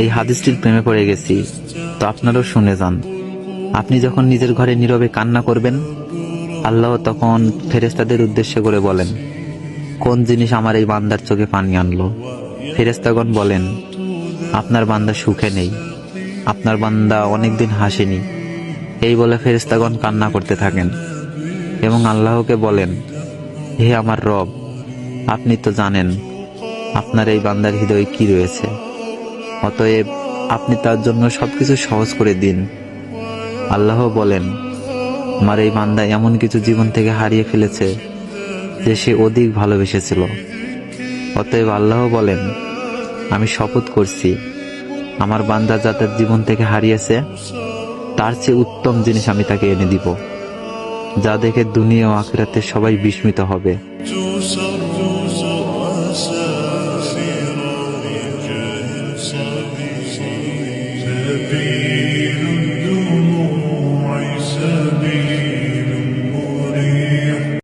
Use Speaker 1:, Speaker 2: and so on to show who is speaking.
Speaker 1: এই হাদিসটির প্রেমে পড়ে গেছি, তো আপনারাও শুনে যান। আপনি যখন নিজের ঘরে নীরবে কান্না করবেন, আল্লাহ তখন ফেরেশতাদের উদ্দেশ্যে করে বলেন, কোন জিনিস আমার এই বান্দার চোখে পানি আনলো? ফেরেশতাগণ বলেন, আপনার বান্দা সুখে নেই, আপনার বান্দা অনেকদিন হাসেনি। এই বলে ফেরেশতাগণ কান্না করতে থাকেন এবং আল্লাহকে বলেন, হে আমার রব, আপনি তো জানেন আপনার এই বান্দার হৃদয়ে কি রয়েছে, অতএব আপনি তার জন্য সবকিছু সহজ করে দিন। আল্লাহ বলেন, আমার এই বান্দা এমন কিছু জীবন থেকে হারিয়ে ফেলেছে যে সে অধিক ভালোবেসেছিল। অতএব আল্লাহ বলেন, আমি শপথ করছি, আমার বান্দা যা তার জীবন থেকে হারিয়েছে তার চেয়ে উত্তম জিনিস আমি তাকে এনে দিব, যা দেখে দুনিয়া ও আখিরাতে সবাই বিস্মিত হবে।